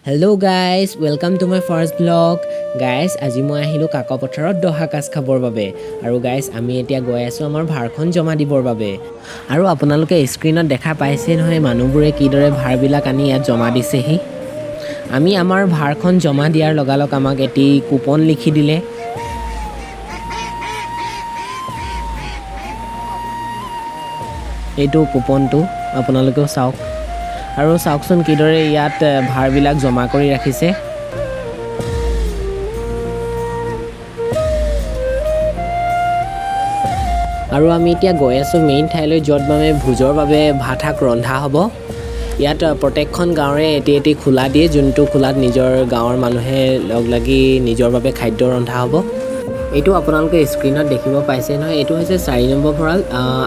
Hello guys, welcome to my first vlog. Guys, আজি মই আহিলো কাকপথাৰত দহা কাজ খাবৰ বাবে আৰু guys আমি এতিয়া গৈ আছো আমাৰ ভাৰখন জমা দিবৰ বাবে আৰু আপোনালোকে স্ক্ৰিনত দেখা পাইছে নহয় মানুহবোৰে কিদৰে ভাৰবিলাক আনি ইয়াত জমা দিছেহি আমি আমাৰ ভাৰখন জমা দিয়াৰ লগালগ আমাক এটি কুপন লিখি দিলে এইটো কুপনটো আপোনালোকেও চাওক আৰু চাওকচোন কিদৰে ইয়াত ভাৰবিলাক জমা কৰি ৰাখিছে আৰু আমি এতিয়া গৈ আছো মেইন ঠাইলৈ য'ত মানে ভোজৰ বাবে ভাত শাক ৰন্ধা হ'ব ইয়াত প্ৰত্যেকখন গাঁৱৰে এটি এটি খোলা দিয়ে যোনটো খোলাত নিজৰ গাঁৱৰ মানুহে লগ লাগি নিজৰ বাবে খাদ্য ৰন্ধা হ'ব এইটো আপোনালোকে স্ক্ৰিনত দেখিব পাইছে নহয় এইটো হৈছে 4 নম্বৰ ভঁৰাল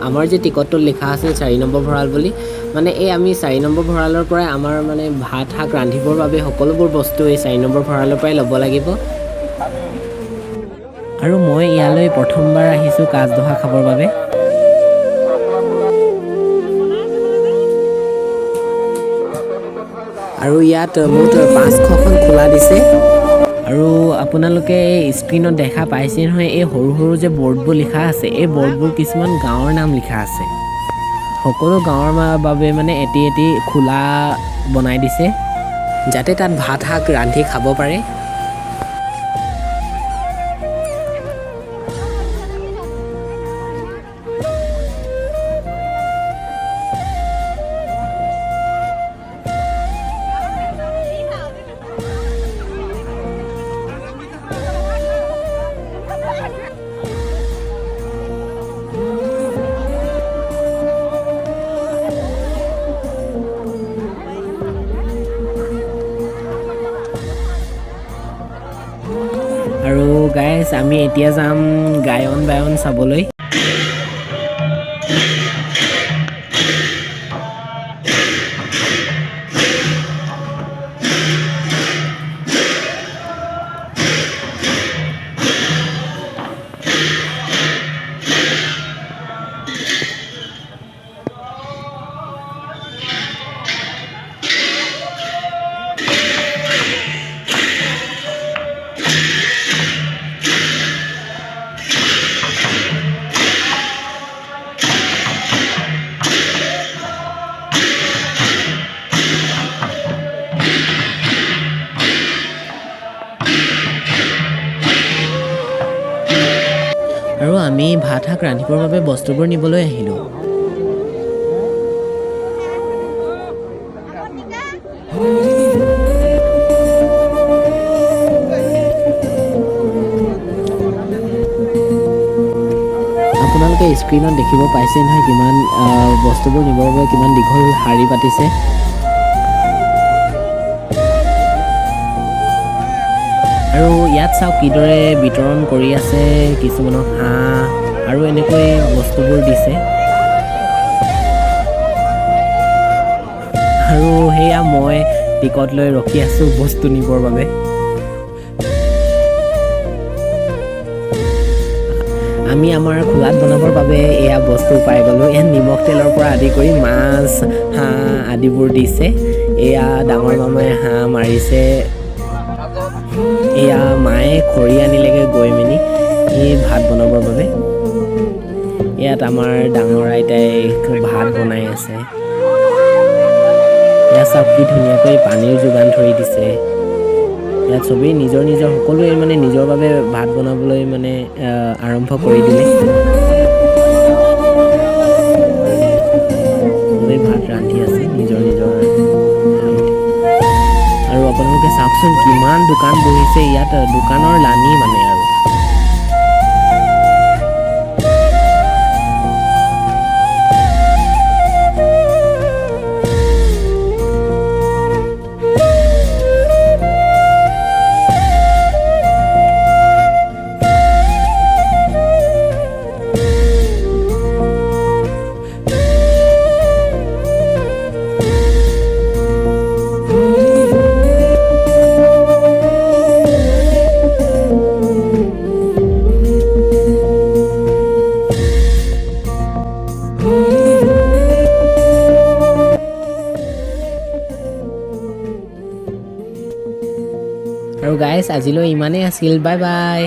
আমাৰ যে টিকটটো লিখা আছে 4 নম্বৰ ভঁৰাল বুলি মানে এই আমি 4 নম্বৰ ভঁৰালৰ পৰা আমাৰ মানে ভাত শাক ৰান্ধিবৰ বাবে সকলোবোৰ বস্তু এই 4 নম্বৰ ভঁৰালৰ পৰাই ল'ব লাগিব আৰু মই ইয়ালৈ প্ৰথমবাৰ আহিছো কাজ দহা খাবৰ বাবে আৰু ইয়াত মুঠ 500খন খোলা দিছে আৰু আপোনালোকে স্ক্ৰিনত দেখা পাইছে নহয় এই সৰু সৰু যে বৰ্ডবোৰ লিখা আছে এই বৰ্ডবোৰ কিছুমান গাঁৱৰ নাম লিখা আছে সকলো গাঁৱৰ বাবে মানে এটি এটি খোলা বনাই দিছে যাতে তাত ভাত শাক ৰান্ধি খাব পাৰে আৰু গাইজ আমি এতিয়া যাম গায়ন বায়ন চাবলৈ আৰু আমি ভাত শাক ৰান্ধিবৰ বাবে বস্তুবোৰ নিবলৈ আহিলোঁ আপোনালোকে স্ক্ৰিনত দেখিব পাইছে নহয় কিমান বস্তুবোৰ নিবৰ বাবে কিমান দীঘল শাৰী পাতিছে আৰু ইয়াত চাওক কিদৰে বিতৰণ কৰি আছে কিছুমানক হাঁহ আৰু এনেকৈ বস্তুবোৰ দিছে আৰু সেয়া মই টিকট লৈ ৰখি আছোঁ বস্তু নিবৰ বাবে আমি আমাৰ খোলাত বনাবৰ বাবে এয়া বস্তু পাই গ'লোঁ ইয়াত নিমখ তেলৰ পৰা আদি কৰি মাছ হাঁহ আদিবোৰ দিছে এয়া ডাঙৰ মামাই হাঁহ মাৰিছে এয়া মায়ে খৰি আনিলেগৈ গৈ মেলি এই ভাত বনাবৰ বাবে ইয়াত আমাৰ ডাঙৰ আইতাই ভাত বনাই আছে ইয়াত চাওক কি ধুনীয়াকৈ পানীৰ যোগান ধৰি দিছে ইয়াত চবেই নিজৰ নিজৰ সকলোৱে মানে নিজৰ বাবে ভাত বনাবলৈ মানে আৰম্ভ কৰি দিলে চবেই ভাত ৰান্ধি আছে নিজৰ নিজৰ আৰু আপোনালোকে চাওকচোন কিমান দোকান বহিছে ইয়াত দোকানৰ লানি মানে আৰু আৰু গাইজ আজিলৈ ইমানেই আছিল, বাই বাই।